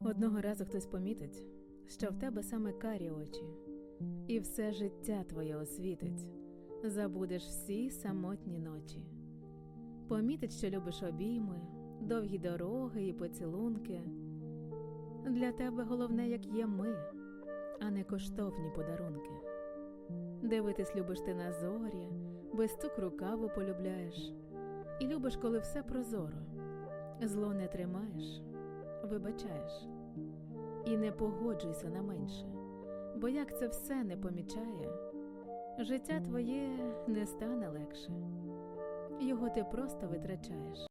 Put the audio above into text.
Одного разу хтось помітить, що в тебе саме карі очі, і все життя твоє освітить, забудеш всі самотні ночі. Помітить, що любиш обійми, довгі дороги і поцілунки. Для тебе головне, як є ми, а не коштовні подарунки. Дивитись любиш ти на зорі, без цукру каву полюбляєш. І любиш, коли все прозоро, зло не тримаєш, вибачаєш. І не погоджуйся на менше, бо як це все не помічає, життя твоє не стане легше, його ти просто витрачаєш.